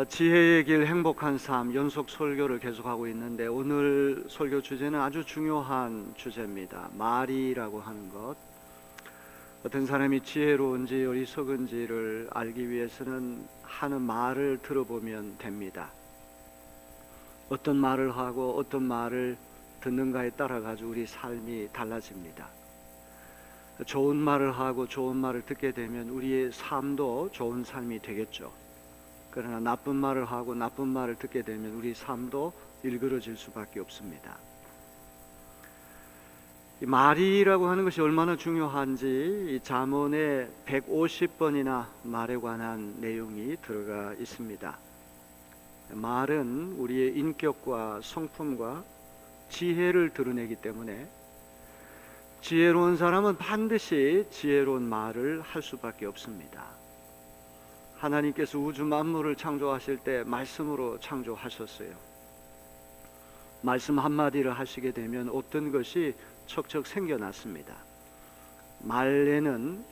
지혜의 길 행복한 삶 연속 설교를 계속하고 있는데 오늘 설교 주제는 아주 중요한 주제입니다. 말이라고 하는 것. 어떤 사람이 지혜로운지 어리석은지를 알기 위해서는 하는 말을 들어보면 됩니다. 어떤 말을 하고 어떤 말을 듣는가에 따라 가지고 우리 삶이 달라집니다. 좋은 말을 하고 좋은 말을 듣게 되면 우리의 삶도 좋은 삶이 되겠죠. 그러나 나쁜 말을 하고 나쁜 말을 듣게 되면 우리 삶도 일그러질 수밖에 없습니다. 이 말이라고 하는 것이 얼마나 중요한지 이 잠언에 150번이나 말에 관한 내용이 들어가 있습니다. 말은 우리의 인격과 성품과 지혜를 드러내기 때문에 지혜로운 사람은 반드시 지혜로운 말을 할 수밖에 없습니다. 하나님께서 우주 만물을 창조하실 때 말씀으로 창조하셨어요. 말씀 한마디를 하시게 되면 어떤 것이 척척 생겨났습니다. 말에는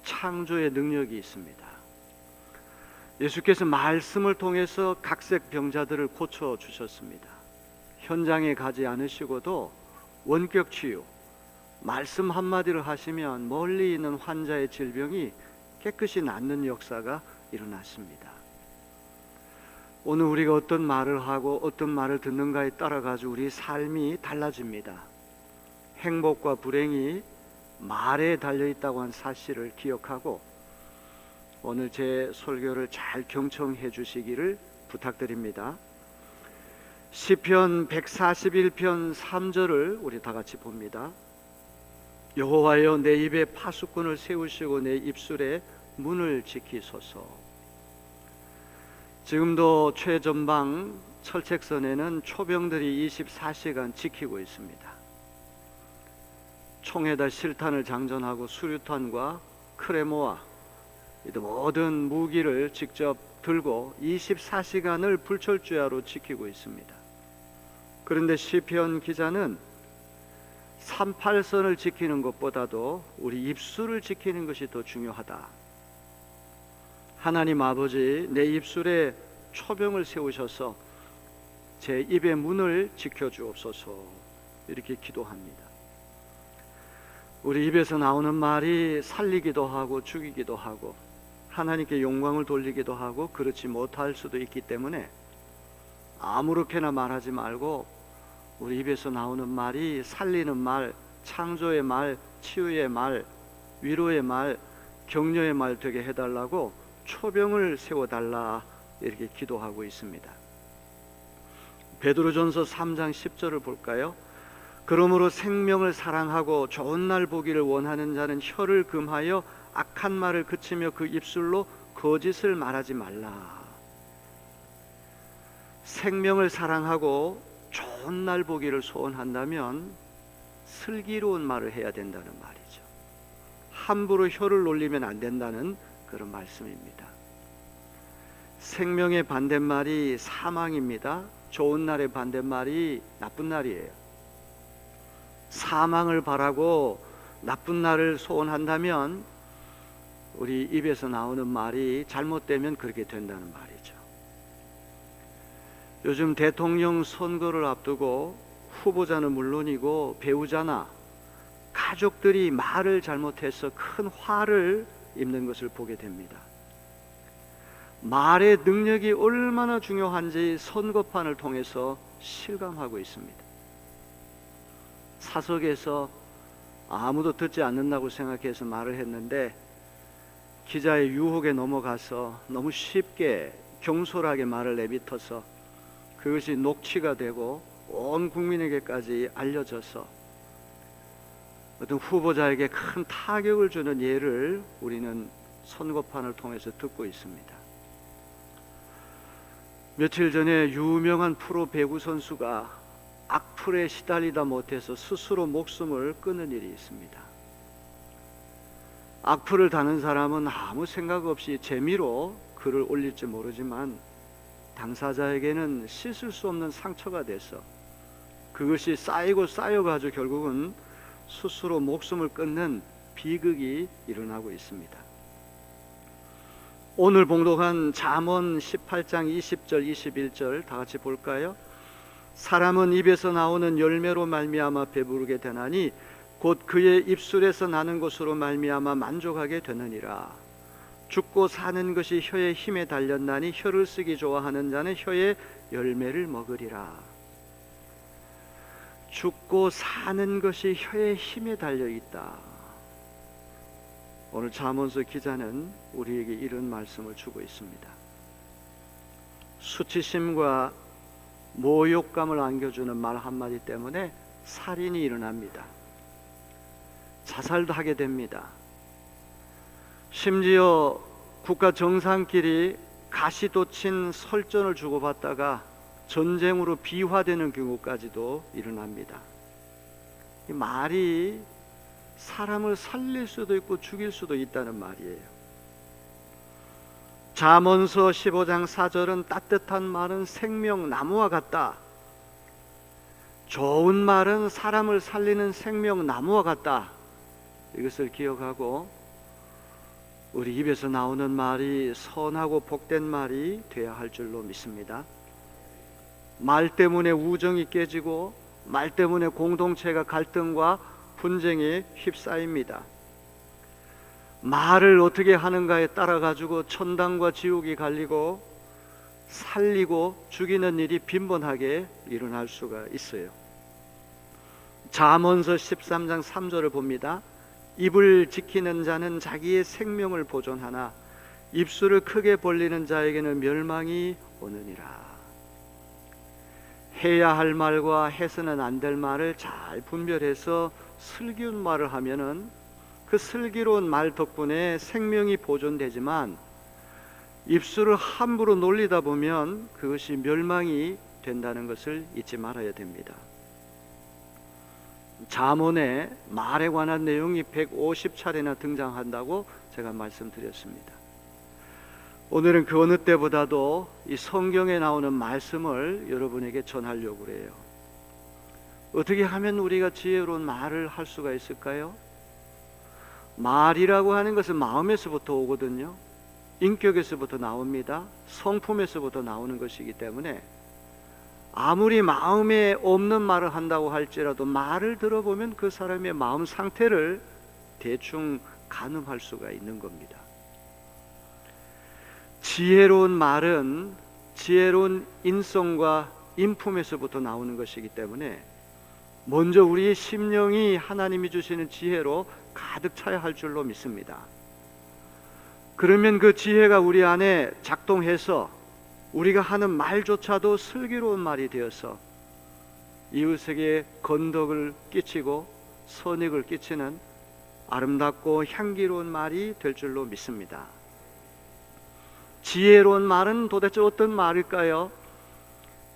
창조의 능력이 있습니다. 예수께서 말씀을 통해서 각색 병자들을 고쳐주셨습니다. 현장에 가지 않으시고도 원격 치유, 말씀 한마디를 하시면 멀리 있는 환자의 질병이 깨끗이 낫는 역사가 일어났습니다. 오늘 우리가 어떤 말을 하고 어떤 말을 듣는가에 따라 가지고 우리 삶이 달라집니다. 행복과 불행이 말에 달려있다고 한 사실을 기억하고 오늘 제 설교를 잘 경청해 주시기를 부탁드립니다. 시편 141편 3절을 우리 다 같이 봅니다. 여호와여 내 입에 파수꾼을 세우시고 내 입술에 문을 지키소서. 지금도 최전방 철책선에는 초병들이 24시간 지키고 있습니다. 총에다 실탄을 장전하고 수류탄과 크레모와 모든 무기를 직접 들고 24시간을 불철주야로 지키고 있습니다. 그런데 시편 기자는 38선을 지키는 것보다도 우리 입술을 지키는 것이 더 중요하다. 하나님 아버지, 내 입술에 초병을 세우셔서 제 입의 문을 지켜주옵소서. 이렇게 기도합니다. 우리 입에서 나오는 말이 살리기도 하고 죽이기도 하고 하나님께 영광을 돌리기도 하고 그렇지 못할 수도 있기 때문에 아무렇게나 말하지 말고 우리 입에서 나오는 말이 살리는 말, 창조의 말, 치유의 말, 위로의 말, 격려의 말 되게 해달라고 초병을 세워달라 이렇게 기도하고 있습니다. 베드로전서 3장 10절을 볼까요? 그러므로 생명을 사랑하고 좋은 날 보기를 원하는 자는 혀를 금하여 악한 말을 그치며 그 입술로 거짓을 말하지 말라. 생명을 사랑하고 좋은 날 보기를 소원한다면 슬기로운 말을 해야 된다는 말이죠. 함부로 혀를 놀리면 안 된다는 그런 말씀입니다. 생명의 반대말이 사망입니다. 좋은 날의 반대말이 나쁜 날이에요. 사망을 바라고 나쁜 날을 소원한다면 우리 입에서 나오는 말이 잘못되면 그렇게 된다는 말이죠. 요즘 대통령 선거를 앞두고 후보자는 물론이고 배우자나 가족들이 말을 잘못해서 큰 화를 입는 것을 보게 됩니다. 말의 능력이 얼마나 중요한지 선거판을 통해서 실감하고 있습니다. 사석에서 아무도 듣지 않는다고 생각해서 말을 했는데 기자의 유혹에 넘어가서 너무 쉽게 경솔하게 말을 내뱉어서 그것이 녹취가 되고 온 국민에게까지 알려져서 어떤 후보자에게 큰 타격을 주는 예를 우리는 선거판을 통해서 듣고 있습니다. 며칠 전에 유명한 프로 배구 선수가 악플에 시달리다 못해서 스스로 목숨을 끊은 일이 있습니다. 악플을 다는 사람은 아무 생각 없이 재미로 글을 올릴지 모르지만 당사자에게는 씻을 수 없는 상처가 돼서 그것이 쌓이고 쌓여가지고 결국은 스스로 목숨을 끊는 비극이 일어나고 있습니다. 오늘 봉독한 잠언 18장 20절 21절 다 같이 볼까요? 사람은 입에서 나오는 열매로 말미암아 배부르게 되나니 곧 그의 입술에서 나는 것으로 말미암아 만족하게 되느니라. 죽고 사는 것이 혀의 힘에 달렸나니 혀를 쓰기 좋아하는 자는 혀의 열매를 먹으리라. 죽고 사는 것이 혀의 힘에 달려 있다. 오늘 잠언서 기자는 우리에게 이런 말씀을 주고 있습니다. 수치심과 모욕감을 안겨주는 말 한마디 때문에 살인이 일어납니다. 자살도 하게 됩니다. 심지어 국가 정상끼리 가시돋친 설전을 주고받다가 전쟁으로 비화되는 경우까지도 일어납니다. 이 말이 사람을 살릴 수도 있고 죽일 수도 있다는 말이에요. 잠언서 15장 4절은 따뜻한 말은 생명나무와 같다. 좋은 말은 사람을 살리는 생명나무와 같다. 이것을 기억하고 우리 입에서 나오는 말이 선하고 복된 말이 되어야 할 줄로 믿습니다. 말 때문에 우정이 깨지고 말 때문에 공동체가 갈등과 분쟁에 휩싸입니다. 말을 어떻게 하는가에 따라 가지고 천당과 지옥이 갈리고 살리고 죽이는 일이 빈번하게 일어날 수가 있어요. 잠언서 13장 3절을 봅니다. 입을 지키는 자는 자기의 생명을 보존하나 입술을 크게 벌리는 자에게는 멸망이 오느니라. 해야 할 말과 해서는 안 될 말을 잘 분별해서 슬기로운 말을 하면은 그 슬기로운 말 덕분에 생명이 보존되지만 입술을 함부로 놀리다 보면 그것이 멸망이 된다는 것을 잊지 말아야 됩니다. 잠언에 말에 관한 내용이 150차례나 등장한다고 제가 말씀드렸습니다. 오늘은 그 어느 때보다도 이 성경에 나오는 말씀을 여러분에게 전하려고 해요. 어떻게 하면 우리가 지혜로운 말을 할 수가 있을까요? 말이라고 하는 것은 마음에서부터 오거든요. 인격에서부터 나옵니다. 성품에서부터 나오는 것이기 때문에 아무리 마음에 없는 말을 한다고 할지라도 말을 들어보면 그 사람의 마음 상태를 대충 가늠할 수가 있는 겁니다. 지혜로운 말은 지혜로운 인성과 인품에서부터 나오는 것이기 때문에 먼저 우리의 심령이 하나님이 주시는 지혜로 가득 차야 할 줄로 믿습니다. 그러면 그 지혜가 우리 안에 작동해서 우리가 하는 말조차도 슬기로운 말이 되어서 이웃에게 건덕을 끼치고 선익을 끼치는 아름답고 향기로운 말이 될 줄로 믿습니다. 지혜로운 말은 도대체 어떤 말일까요?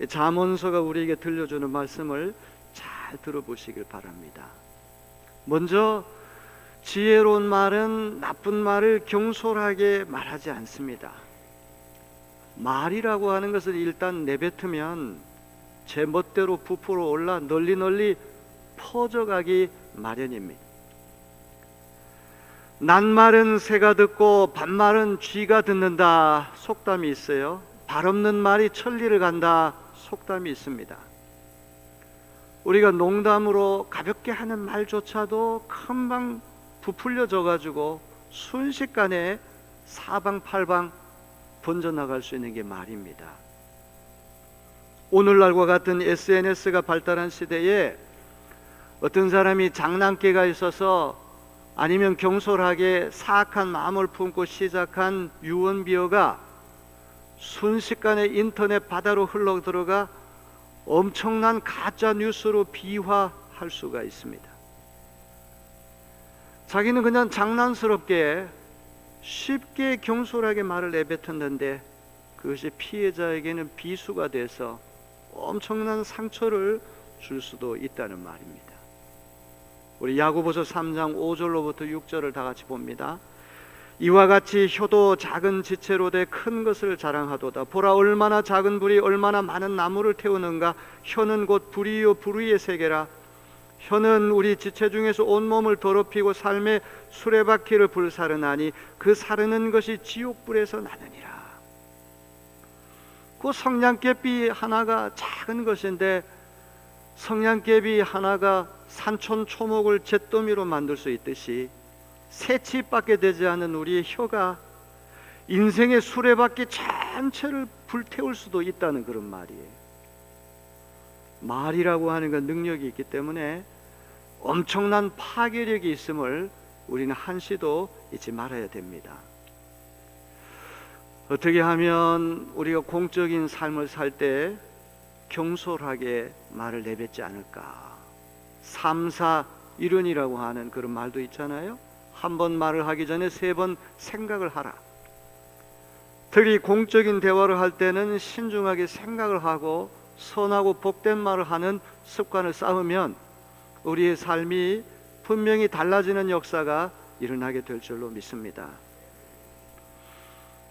잠언서가 우리에게 들려주는 말씀을 잘 들어보시길 바랍니다. 먼저 지혜로운 말은 나쁜 말을 경솔하게 말하지 않습니다. 말이라고 하는 것을 일단 내뱉으면 제 멋대로 부풀어 올라 널리 퍼져가기 마련입니다. 낱말은 새가 듣고 반말은 쥐가 듣는다 속담이 있어요. 발 없는 말이 천리를 간다 속담이 있습니다. 우리가 농담으로 가볍게 하는 말조차도 금방 부풀려져 가지고 순식간에 사방팔방 번져나갈 수 있는 게 말입니다. 오늘날과 같은 SNS가 발달한 시대에 어떤 사람이 장난기가 있어서 아니면 경솔하게 사악한 마음을 품고 시작한 유언비어가 순식간에 인터넷 바다로 흘러들어가 엄청난 가짜 뉴스로 비화할 수가 있습니다. 자기는 그냥 장난스럽게 쉽게 경솔하게 말을 내뱉었는데 그것이 피해자에게는 비수가 돼서 엄청난 상처를 줄 수도 있다는 말입니다. 우리 야고보서 3장 5절로부터 6절을 다 같이 봅니다. 이와 같이 혀도 작은 지체로 돼 큰 것을 자랑하도다. 보라, 얼마나 작은 불이 얼마나 많은 나무를 태우는가. 혀는 곧 불이요 불의의 세계라. 혀는 우리 지체 중에서 온몸을 더럽히고 삶의 수레바퀴를 불사르나니 그 사르는 것이 지옥불에서 나느니라. 그 성냥개비 하나가 작은 것인데 성냥개비 하나가 산천초목을 잿더미로 만들 수 있듯이 새치밖에 되지 않은 우리의 혀가 인생의 수레바퀴 전체를 불태울 수도 있다는 그런 말이에요. 말이라고 하는 건 능력이 있기 때문에 엄청난 파괴력이 있음을 우리는 한시도 잊지 말아야 됩니다. 어떻게 하면 우리가 공적인 삶을 살 때 경솔하게 말을 내뱉지 않을까? 3, 4, 1원이라고 하는 그런 말도 있잖아요. 한 번 말을 하기 전에 3번 생각을 하라. 특히 공적인 대화를 할 때는 신중하게 생각을 하고 선하고 복된 말을 하는 습관을 쌓으면 우리의 삶이 분명히 달라지는 역사가 일어나게 될 줄로 믿습니다.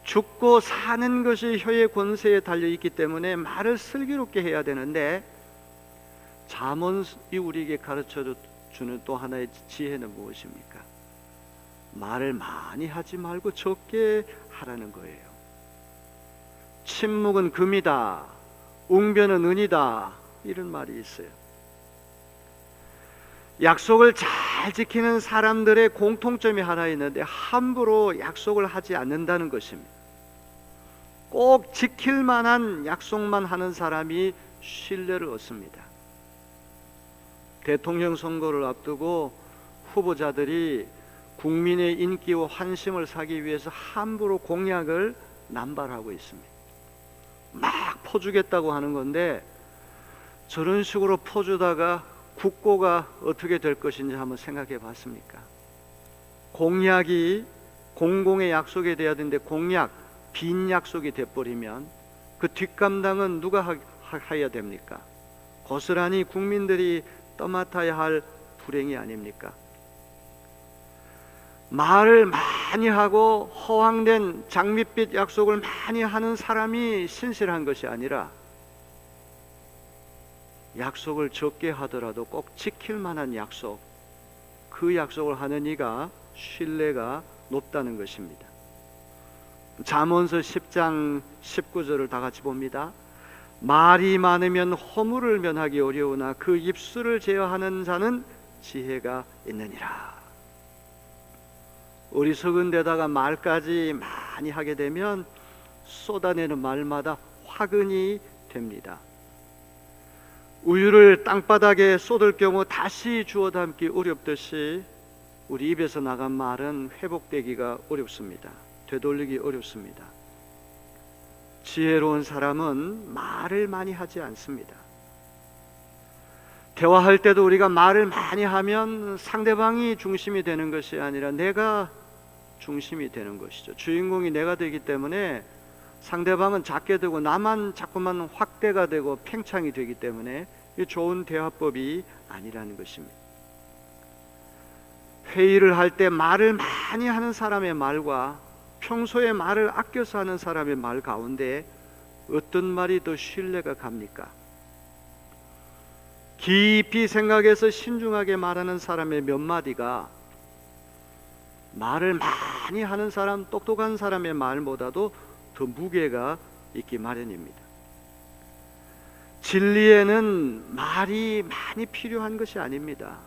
죽고 사는 것이 혀의 권세에 달려있기 때문에 말을 슬기롭게 해야 되는데, 잠언이 우리에게 가르쳐주는 또 하나의 지혜는 무엇입니까? 말을 많이 하지 말고 적게 하라는 거예요. 침묵은 금이다, 웅변은 은이다, 이런 말이 있어요. 약속을 잘 지키는 사람들의 공통점이 하나 있는데 함부로 약속을 하지 않는다는 것입니다. 꼭 지킬 만한 약속만 하는 사람이 신뢰를 얻습니다. 대통령 선거를 앞두고 후보자들이 국민의 인기와 환심을 사기 위해서 함부로 공약을 남발하고 있습니다. 막 퍼주겠다고 하는 건데 저런 식으로 퍼주다가 국고가 어떻게 될 것인지 한번 생각해 봤습니까? 공약이 공공의 약속이 돼야 되는데 공약, 빈 약속이 돼버리면 그 뒷감당은 누가 해야 됩니까? 고스란히 국민들이 떠맡아야 할 불행이 아닙니까? 말을 많이 하고 허황된 장밋빛 약속을 많이 하는 사람이 신실한 것이 아니라 약속을 적게 하더라도 꼭 지킬 만한 약속, 그 약속을 하는 이가 신뢰가 높다는 것입니다. 잠언서 10장 19절을 다 같이 봅니다. 말이 많으면 허물을 면하기 어려우나 그 입술을 제어하는 자는 지혜가 있느니라. 어리석은 데다가 말까지 많이 하게 되면 쏟아내는 말마다 화근이 됩니다. 우유를 땅바닥에 쏟을 경우 다시 주워 담기 어렵듯이 우리 입에서 나간 말은 회복되기가 어렵습니다. 되돌리기 어렵습니다. 지혜로운 사람은 말을 많이 하지 않습니다. 대화할 때도 우리가 말을 많이 하면 상대방이 중심이 되는 것이 아니라 내가 중심이 되는 것이죠. 주인공이 내가 되기 때문에 상대방은 작게 되고 나만 자꾸만 확대가 되고 팽창이 되기 때문에 좋은 대화법이 아니라는 것입니다. 회의를 할 때 말을 많이 하는 사람의 말과 평소에 말을 아껴서 하는 사람의 말 가운데 어떤 말이 더 신뢰가 갑니까? 깊이 생각해서 신중하게 말하는 사람의 몇 마디가 말을 많이 하는 사람, 똑똑한 사람의 말보다도 더 무게가 있기 마련입니다. 진리에는 말이 많이 필요한 것이 아닙니다.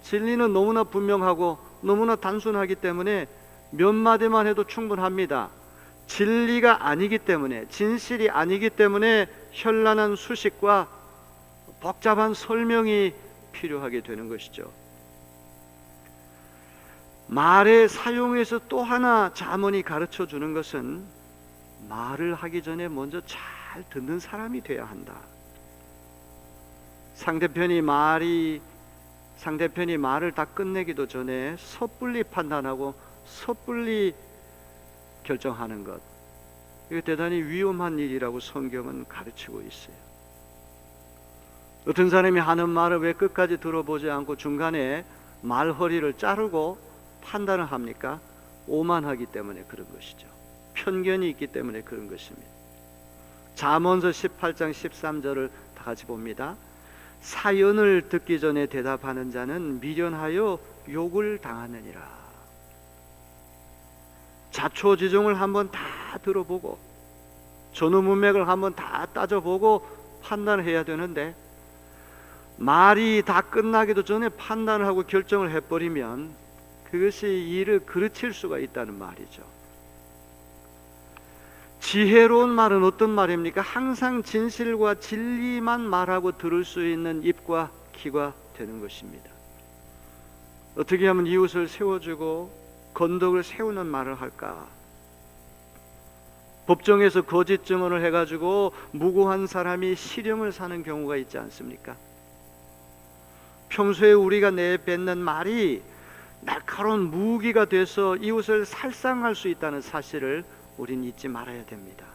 진리는 너무나 분명하고 너무나 단순하기 때문에 몇 마디만 해도 충분합니다. 진리가 아니기 때문에, 진실이 아니기 때문에 현란한 수식과 복잡한 설명이 필요하게 되는 것이죠. 말의 사용에서 또 하나 잠언이 가르쳐 주는 것은 말을 하기 전에 먼저 잘 듣는 사람이 되어야 한다. 상대편이 말을 다 끝내기도 전에 섣불리 판단하고 섣불리 결정하는 것, 이거 대단히 위험한 일이라고 성경은 가르치고 있어요. 어떤 사람이 하는 말을 왜 끝까지 들어보지 않고 중간에 말허리를 자르고 판단을 합니까? 오만하기 때문에 그런 것이죠. 편견이 있기 때문에 그런 것입니다. 잠언서 18장 13절을 다 같이 봅니다. 사연을 듣기 전에 대답하는 자는 미련하여 욕을 당하느니라. 자초지종을 한번 다 들어보고 전후문맥을 한번 다 따져보고 판단을 해야 되는데, 말이 다 끝나기도 전에 판단을 하고 결정을 해버리면 그것이 일을 그르칠 수가 있다는 말이죠. 지혜로운 말은 어떤 말입니까? 항상 진실과 진리만 말하고 들을 수 있는 입과 귀가 되는 것입니다. 어떻게 하면 이웃을 세워주고 건덕을 세우는 말을 할까? 법정에서 거짓 증언을 해가지고 무고한 사람이 실형을 사는 경우가 있지 않습니까? 평소에 우리가 내뱉는 말이 날카로운 무기가 돼서 이웃을 살상할 수 있다는 사실을 우린 잊지 말아야 됩니다.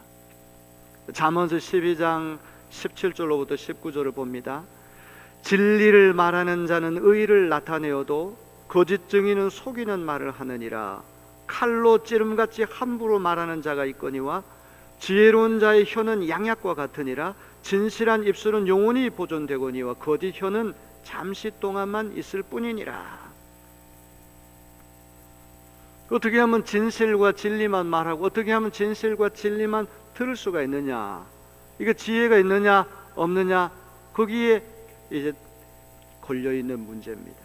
잠언서 12장 17절로부터 19절을 봅니다. 진리를 말하는 자는 의를 나타내어도 거짓 증인은 속이는 말을 하느니라. 칼로 찌름같이 함부로 말하는 자가 있거니와 지혜로운 자의 혀는 양약과 같으니라. 진실한 입술은 영원히 보존되거니와 거짓 혀는 잠시 동안만 있을 뿐이니라. 어떻게 하면 진실과 진리만 말하고 어떻게 하면 진실과 진리만 들을 수가 있느냐? 이거 지혜가 있느냐 없느냐, 거기에 이제 걸려있는 문제입니다.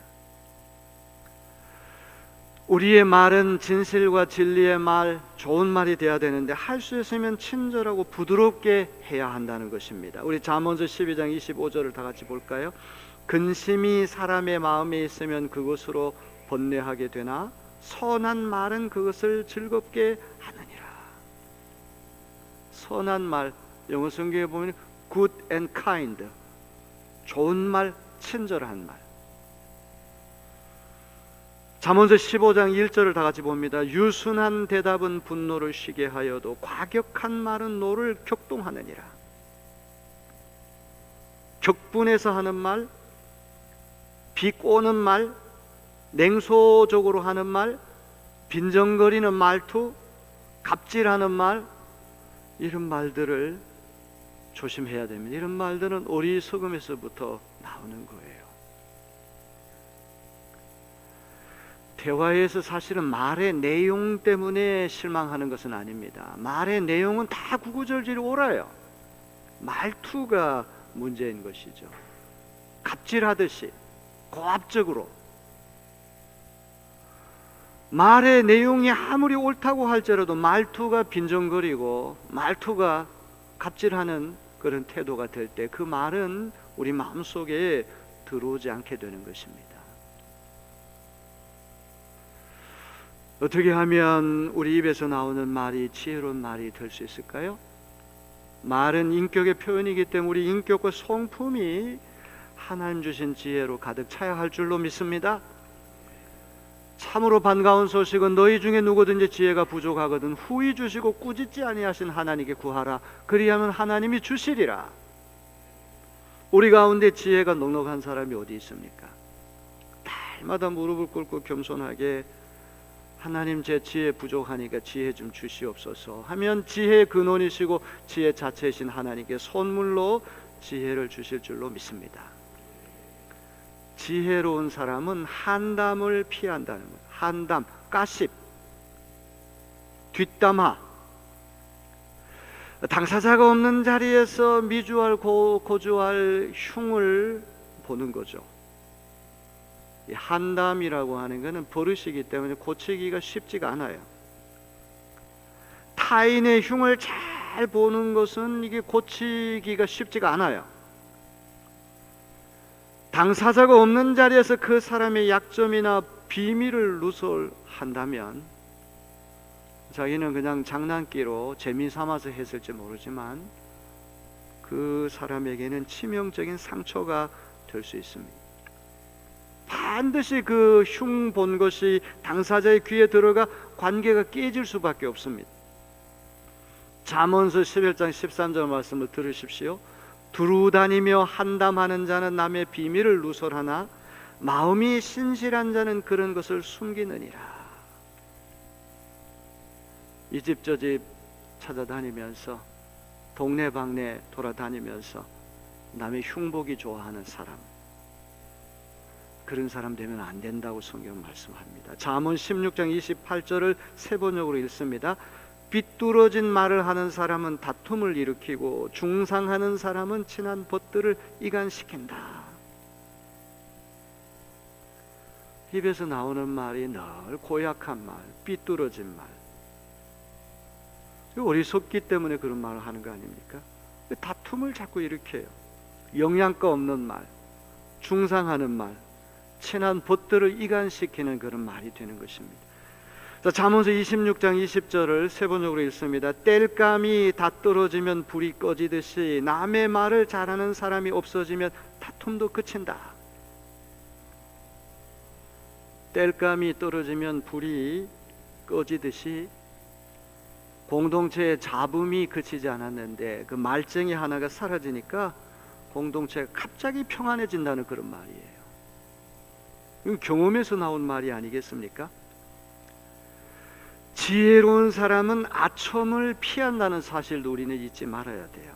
우리의 말은 진실과 진리의 말, 좋은 말이 돼야 되는데 할 수 있으면 친절하고 부드럽게 해야 한다는 것입니다. 우리 잠언서 12장 25절을 다 같이 볼까요? 근심이 사람의 마음에 있으면 그것으로 번뇌하게 되나 선한 말은 그것을 즐겁게 하느니라. 선한 말, 영어 성경에 보면 good and kind, 좋은 말, 친절한 말. 잠언서 15장 1절을 다 같이 봅니다. 유순한 대답은 분노를 쉬게 하여도 과격한 말은 노를 격동하느니라. 격분해서 하는 말, 비꼬는 말, 냉소적으로 하는 말, 빈정거리는 말투, 갑질하는 말, 이런 말들을 조심해야 됩니다. 이런 말들은 어리석음에서부터 나오는 거예요. 대화에서 사실은 말의 내용 때문에 실망하는 것은 아닙니다. 말의 내용은 다 구구절절히 옳아요. 말투가 문제인 것이죠. 갑질하듯이 고압적으로 말의 내용이 아무리 옳다고 할지라도 말투가 빈정거리고 말투가 갑질하는 그런 태도가 될 때 그 말은 우리 마음속에 들어오지 않게 되는 것입니다. 어떻게 하면 우리 입에서 나오는 말이 지혜로운 말이 될 수 있을까요? 말은 인격의 표현이기 때문에 우리 인격과 성품이 하나님 주신 지혜로 가득 차야 할 줄로 믿습니다. 참으로 반가운 소식은 너희 중에 누구든지 지혜가 부족하거든 후히 주시고 꾸짖지 아니하신 하나님께 구하라. 그리하면 하나님이 주시리라. 우리 가운데 지혜가 넉넉한 사람이 어디 있습니까? 날마다 무릎을 꿇고 겸손하게 하나님 제 지혜 부족하니까 지혜 좀 주시옵소서 하면 지혜의 근원이시고 지혜 자체이신 하나님께 선물로 지혜를 주실 줄로 믿습니다. 지혜로운 사람은 한담을 피한다는 거예요. 한담, 가십, 뒷담화. 당사자가 없는 자리에서 미주알 고주할 흉을 보는 거죠. 한담이라고 하는 것은 버릇이기 때문에 고치기가 쉽지가 않아요. 타인의 흉을 잘 보는 것은 이게 고치기가 쉽지가 않아요. 당사자가 없는 자리에서 그 사람의 약점이나 비밀을 누설한다면 자기는 그냥 장난기로 재미삼아서 했을지 모르지만 그 사람에게는 치명적인 상처가 될 수 있습니다. 반드시 그 흉 본 것이 당사자의 귀에 들어가 관계가 깨질 수밖에 없습니다. 잠언서 11장 13절 말씀을 들으십시오. 두루 다니며 한담하는 자는 남의 비밀을 누설하나 마음이 신실한 자는 그런 것을 숨기느니라. 이 집 저 집 찾아다니면서 동네방네 돌아다니면서 남의 흉보기 좋아하는 사람, 그런 사람 되면 안 된다고 성경은 말씀합니다. 잠언 16장 28절을 세 번역으로 읽습니다. 비뚤어진 말을 하는 사람은 다툼을 일으키고 중상하는 사람은 친한 벗들을 이간시킨다. 입에서 나오는 말이 늘 고약한 말, 삐뚤어진 말, 어리석기 때문에 그런 말을 하는 거 아닙니까? 다툼을 자꾸 일으켜요. 영양가 없는 말, 중상하는 말, 친한 벗들을 이간시키는 그런 말이 되는 것입니다. 자, 잠언서 26장 20절을 세 번역으로 읽습니다. 땔감이 다 떨어지면 불이 꺼지듯이 남의 말을 잘하는 사람이 없어지면 다툼도 그친다. 땔감이 떨어지면 불이 꺼지듯이 공동체의 잡음이 그치지 않았는데 그 말쟁이 하나가 사라지니까 공동체가 갑자기 평안해진다는 그런 말이에요. 이건 경험에서 나온 말이 아니겠습니까? 지혜로운 사람은 아첨을 피한다는 사실도 우리는 잊지 말아야 돼요.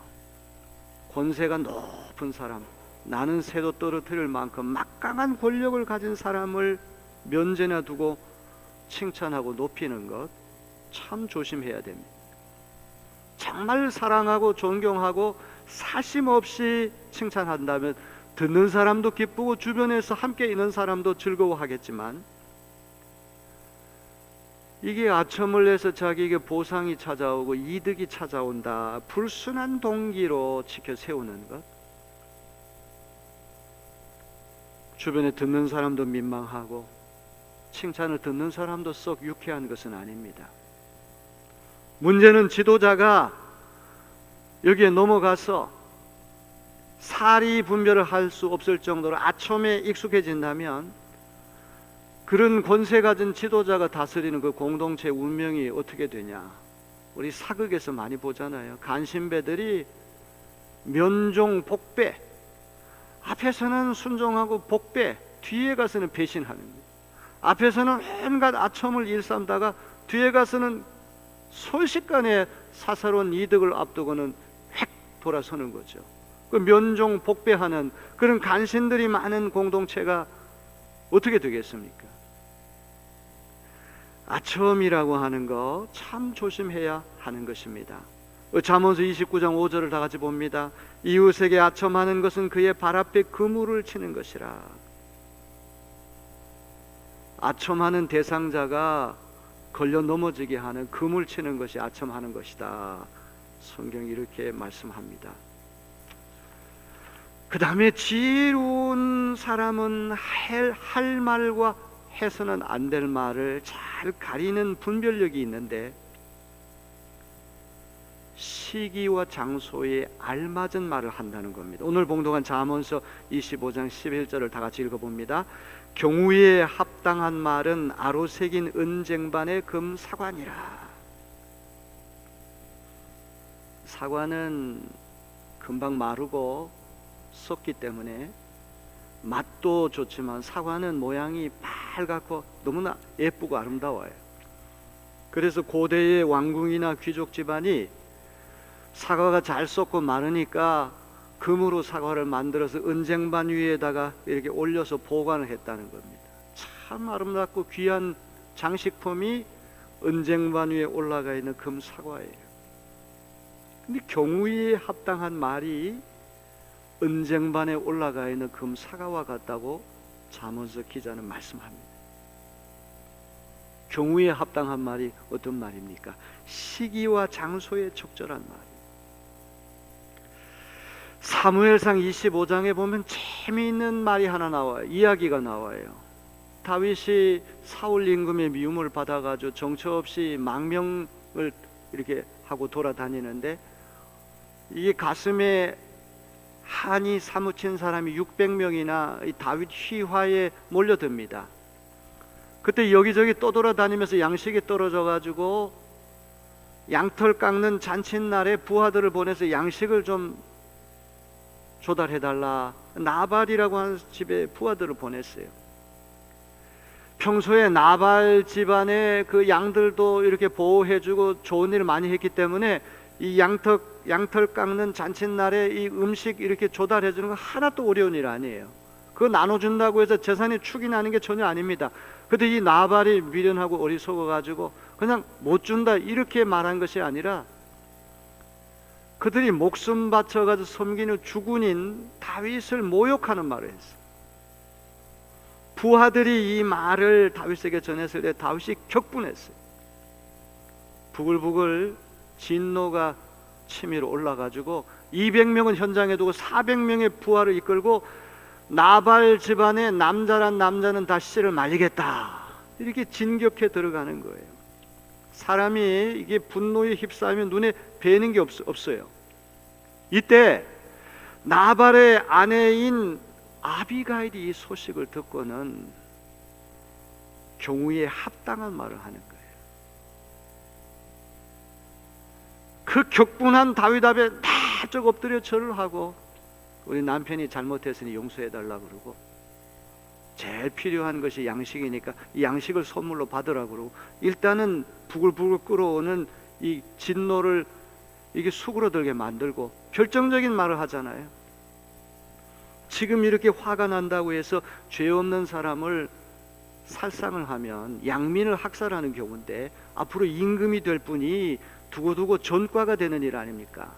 권세가 높은 사람, 나는 새도 떨어뜨릴 만큼 막강한 권력을 가진 사람을 면전에 두고 칭찬하고 높이는 것 참 조심해야 됩니다. 정말 사랑하고 존경하고 사심 없이 칭찬한다면 듣는 사람도 기쁘고 주변에서 함께 있는 사람도 즐거워하겠지만, 이게 아첨을 내서 자기에게 보상이 찾아오고 이득이 찾아온다, 불순한 동기로 지켜 세우는 것, 주변에 듣는 사람도 민망하고 칭찬을 듣는 사람도 썩 유쾌한 것은 아닙니다. 문제는 지도자가 여기에 넘어가서 사리 분별을 할 수 없을 정도로 아첨에 익숙해진다면 그런 권세 가진 지도자가 다스리는 그 공동체 운명이 어떻게 되냐. 우리 사극에서 많이 보잖아요. 간신배들이 면종 복배, 앞에서는 순종하고 복배, 뒤에 가서는 배신하는 거예요. 앞에서는 온갖 아첨을 일삼다가 뒤에 가서는 순식간에 사사로운 이득을 앞두고는 획 돌아서는 거죠. 그 면종 복배하는 그런 간신들이 많은 공동체가 어떻게 되겠습니까? 아첨이라고 하는 거 참 조심해야 하는 것입니다. 잠언서 29장 5절을 다 같이 봅니다. 이웃에게 아첨하는 것은 그의 발 앞에 그물을 치는 것이라. 아첨하는 대상자가 걸려 넘어지게 하는 그물 치는 것이 아첨하는 것이다. 성경이 이렇게 말씀합니다. 그 다음에 지혜로운 사람은 할 말과 해서는 안 될 말을 잘 가리는 분별력이 있는데 시기와 장소에 알맞은 말을 한다는 겁니다. 오늘 봉독한 잠언서 25장 11절을 다 같이 읽어봅니다. 경우에 합당한 말은 아로새긴 은쟁반의 금사관이라. 사과는 금방 마르고 썩기 때문에 맛도 좋지만 사과는 모양이 빨갛고 너무나 예쁘고 아름다워요. 그래서 고대의 왕궁이나 귀족 집안이 사과가 잘 썩고 마르니까 금으로 사과를 만들어서 은쟁반 위에다가 이렇게 올려서 보관을 했다는 겁니다. 참 아름답고 귀한 장식품이 은쟁반 위에 올라가 있는 금 사과예요. 근데 경우에 합당한 말이 은쟁반에 올라가 있는 금 사과와 같다고 잠언서 기자는 말씀합니다. 경우에 합당한 말이 어떤 말입니까? 시기와 장소에 적절한 말. 사무엘상 25장에 보면 재미있는 말이 하나 나와요. 이야기가 나와요. 다윗이 사울 임금의 미움을 받아가지고 정처 없이 망명을 이렇게 하고 돌아다니는데 이게 가슴에 한이 사무친 사람이 600명이나 다윗 휘하에 몰려듭니다. 그때 여기저기 떠돌아다니면서 양식이 떨어져가지고 양털 깎는 잔칫날에 부하들을 보내서 양식을 좀 조달해달라. 나발이라고 하는 집에 부하들을 보냈어요. 평소에 나발 집안의 그 양들도 이렇게 보호해주고 좋은 일을 많이 했기 때문에 이 양털 깎는 잔칫날에 이 음식 이렇게 조달해 주는 거 하나도 어려운 일 아니에요. 그거 나눠준다고 해서 재산이 축이 나는 게 전혀 아닙니다. 근데 이 나발이 미련하고 어리석어 가지고 그냥 못 준다 이렇게 말한 것이 아니라, 그들이 목숨 바쳐 가지고 섬기는 주군인 다윗을 모욕하는 말을 했어요. 부하들이 이 말을 다윗에게 전했을 때 다윗이 격분했어요. 부글부글 진노가 치밀어 올라가지고 200명은 현장에 두고 400명의 부하를 이끌고 나발 집안의 남자란 남자는 다 씨를 말리겠다, 이렇게 진격해 들어가는 거예요. 사람이 이게 분노에 휩싸이면 눈에 뵈는 게 없어요. 이때 나발의 아내인 아비가일이 이 소식을 듣고는 경우에 합당한 말을 하는 거예요. 그 격분한 다윗 앞에 쭉 엎드려 절을 하고, 우리 남편이 잘못했으니 용서해달라고 그러고, 제일 필요한 것이 양식이니까 이 양식을 선물로 받으라고 그러고, 일단은 부글부글 끓어오는 이 진노를 이게 수그러들게 만들고 결정적인 말을 하잖아요. 지금 이렇게 화가 난다고 해서 죄 없는 사람을 살상을 하면 양민을 학살하는 경우인데, 앞으로 임금이 될 분이 두고두고 전과가 되는 일 아닙니까?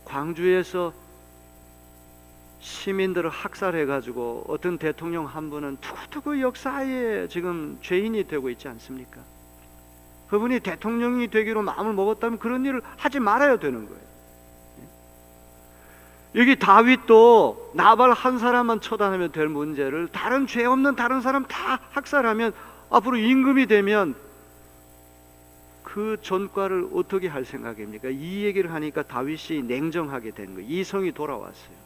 광주에서 시민들을 학살해가지고 어떤 대통령 한 분은 두고두고 역사에 지금 죄인이 되고 있지 않습니까? 그분이 대통령이 되기로 마음을 먹었다면 그런 일을 하지 말아야 되는 거예요. 여기 다윗도 나발 한 사람만 처단하면 될 문제를 다른 죄 없는 다른 사람 다 학살하면 앞으로 임금이 되면 그 전과를 어떻게 할 생각입니까? 이 얘기를 하니까 다윗이 냉정하게 된 거예요. 이성이 돌아왔어요.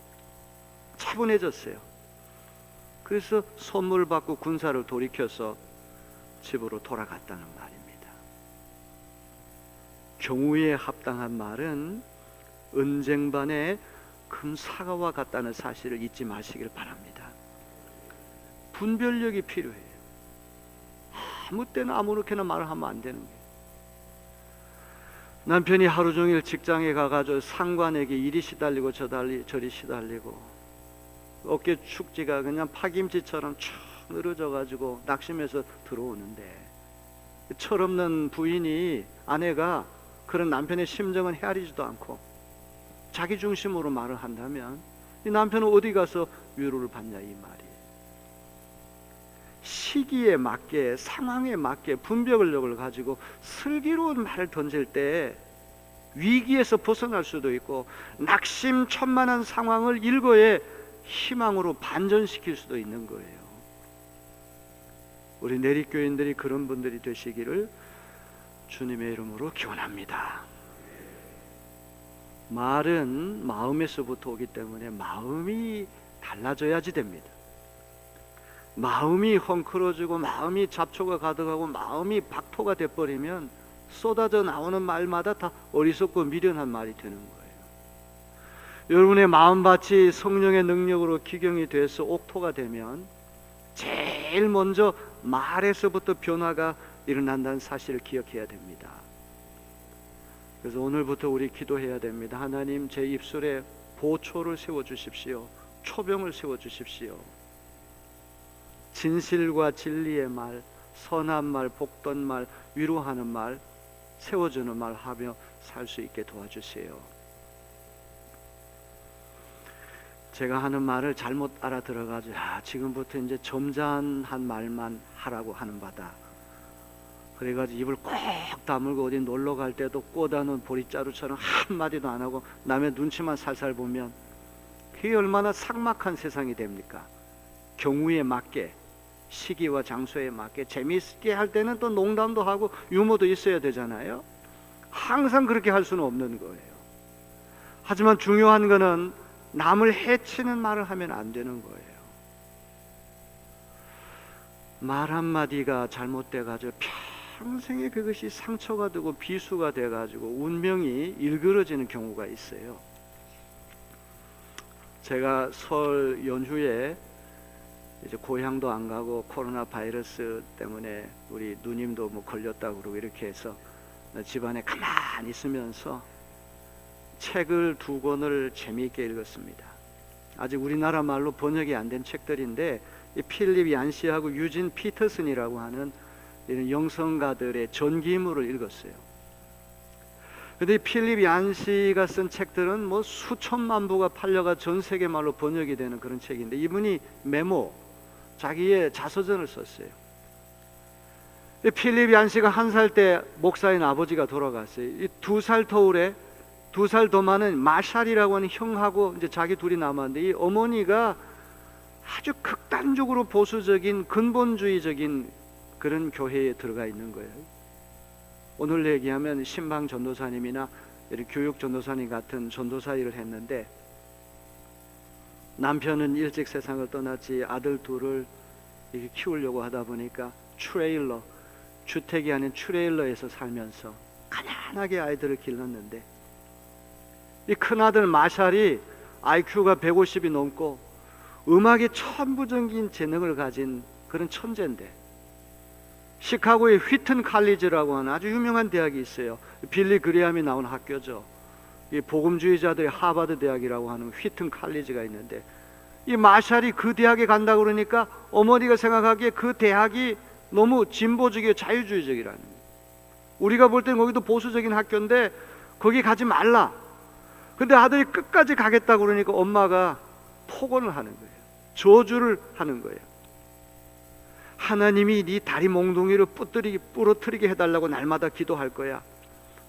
차분해졌어요. 그래서 선물 받고 군사를 돌이켜서 집으로 돌아갔다는 말입니다. 경우에 합당한 말은 은쟁반에 금 사과와 같다는 사실을 잊지 마시길 바랍니다. 분별력이 필요해요. 아무 때나 아무렇게나 말을 하면 안 되는 거예요. 남편이 하루 종일 직장에 가가지고 상관에게 이리 시달리고 저리 시달리고 어깨 축지가 그냥 파김치처럼 쭉 늘어져가지고 낙심해서 들어오는데, 철없는 부인이, 아내가 그런 남편의 심정은 헤아리지도 않고 자기 중심으로 말을 한다면 이 남편은 어디 가서 위로를 받냐, 이 말이에요. 시기에 맞게, 상황에 맞게 분별력을 가지고 슬기로운 말을 던질 때 위기에서 벗어날 수도 있고, 낙심천만한 상황을 일거에 희망으로 반전시킬 수도 있는 거예요. 우리 내립교인들이 그런 분들이 되시기를 주님의 이름으로 기원합니다. 말은 마음에서부터 오기 때문에 마음이 달라져야지 됩니다. 마음이 헝클어지고 마음이 잡초가 가득하고 마음이 박토가 돼버리면 쏟아져 나오는 말마다 다 어리석고 미련한 말이 되는 거예요. 여러분의 마음밭이 성령의 능력으로 기경이 돼서 옥토가 되면 제일 먼저 말에서부터 변화가 일어난다는 사실을 기억해야 됩니다. 그래서 오늘부터 우리 기도해야 됩니다. 하나님, 제 입술에 보초를 세워주십시오. 초병을 세워주십시오. 진실과 진리의 말, 선한 말, 복된 말, 위로하는 말, 세워주는 말 하며 살 수 있게 도와주세요. 제가 하는 말을 잘못 알아들어가지고 지금부터 이제 점잖은 말만 하라고 하는 바다, 그래가지고 입을 꼭 다물고 어디 놀러 갈 때도 꽂아놓은 보릿자루처럼 한마디도 안 하고 남의 눈치만 살살 보면 그게 얼마나 삭막한 세상이 됩니까? 경우에 맞게, 시기와 장소에 맞게, 재미있게 할 때는 또 농담도 하고 유머도 있어야 되잖아요. 항상 그렇게 할 수는 없는 거예요. 하지만 중요한 거는 남을 해치는 말을 하면 안 되는 거예요. 말 한마디가 잘못돼가지고 평생에 그것이 상처가 되고 비수가 돼가지고 운명이 일그러지는 경우가 있어요. 제가 설 연휴에 이제 고향도 안 가고 코로나 바이러스 때문에 우리 누님도 뭐 걸렸다고 그러고 이렇게 해서 집안에 가만히 있으면서 책을 2권을 재미있게 읽었습니다. 아직 우리나라 말로 번역이 안 된 책들인데 이 필립 얀시하고 유진 피터슨이라고 하는 이런 영성가들의 전기물을 읽었어요. 근데 필립 얀시가 쓴 책들은 뭐 수천만 부가 팔려가 전 세계 말로 번역이 되는 그런 책인데, 이분이 메모, 자기의 자서전을 썼어요. 필립 얀시가 1살 때 목사인 아버지가 돌아갔어요. 이 2살 터울에 2살 더 많은 마샬이라고 하는 형하고 이제 자기 둘이 남았는데, 이 어머니가 아주 극단적으로 보수적인 근본주의적인 그런 교회에 들어가 있는 거예요. 오늘 얘기하면 신방 전도사님이나 이런 교육 전도사님 같은 전도사 일을 했는데, 남편은 일찍 세상을 떠났지 아들 둘을 이렇게 키우려고 하다 보니까 트레일러, 주택이 아닌 트레일러에서 살면서 가난하게 아이들을 길렀는데, 이 큰아들 마샬이 IQ가 150이 넘고 음악에 천부적인 재능을 가진 그런 천재인데, 시카고의 휘튼 칼리지라고 하는 아주 유명한 대학이 있어요. 빌리 그레함이 나온 학교죠. 이 복음주의자들의 하버드 대학이라고 하는 휘튼 칼리지가 있는데, 이 마샬이 그 대학에 간다고 그러니까 어머니가 생각하기에 그 대학이 너무 진보적이고 자유주의적이라는 거예요. 우리가 볼 때는 거기도 보수적인 학교인데 거기 가지 말라. 근데 아들이 끝까지 가겠다고 그러니까 엄마가 폭언을 하는 거예요. 저주를 하는 거예요. 하나님이 네 다리 몽둥이를 부러뜨리게 해달라고 날마다 기도할 거야.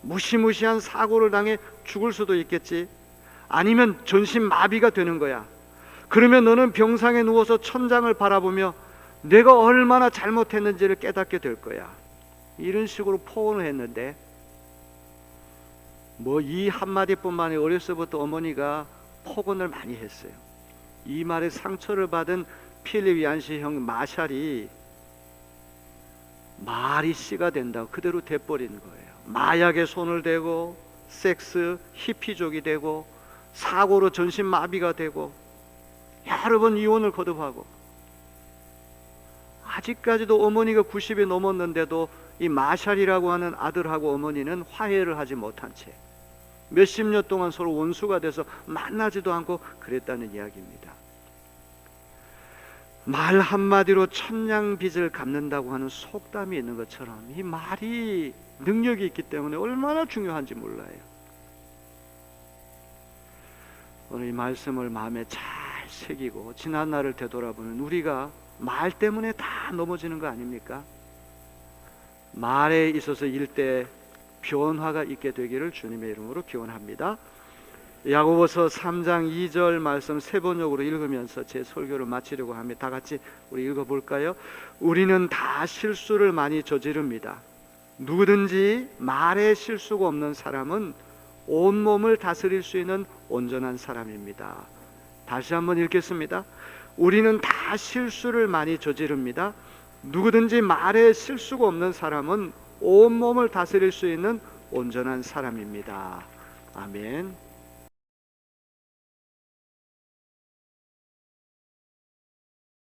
무시무시한 사고를 당해 죽을 수도 있겠지. 아니면 전신마비가 되는 거야. 그러면 너는 병상에 누워서 천장을 바라보며 내가 얼마나 잘못했는지를 깨닫게 될 거야. 이런 식으로 포옹을 했는데, 뭐 이 한마디뿐만 아니라 어렸을부터 어머니가 폭언을 많이 했어요. 이 말에 상처를 받은 필립 얀시 형 마샬이 말이 씨가 된다고 그대로 돼버리는 거예요. 마약에 손을 대고 섹스 히피족이 되고 사고로 전신마비가 되고 여러 번 이혼을 거듭하고, 아직까지도 어머니가 90이 넘었는데도 이 마샬이라고 하는 아들하고 어머니는 화해를 하지 못한 채 몇십 년 동안 서로 원수가 돼서 만나지도 않고 그랬다는 이야기입니다. 말 한마디로 천냥빚을 갚는다고 하는 속담이 있는 것처럼 이 말이 능력이 있기 때문에 얼마나 중요한지 몰라요. 오늘 이 말씀을 마음에 잘 새기고 지난 날을 되돌아보는 우리가 말 때문에 다 넘어지는 거 아닙니까? 말에 있어서 일대 변화가 있게 되기를 주님의 이름으로 기원합니다. 야고보서 3장 2절 말씀 세 번역으로 읽으면서 제 설교를 마치려고 합니다. 다 같이 우리 읽어볼까요? 우리는 다 실수를 많이 저지릅니다. 누구든지 말에 실수가 없는 사람은 온몸을 다스릴 수 있는 온전한 사람입니다. 다시 한번 읽겠습니다. 우리는 다 실수를 많이 저지릅니다. 누구든지 말에 실수가 없는 사람은 온몸을 다스릴 수 있는 온전한 사람입니다. 아멘.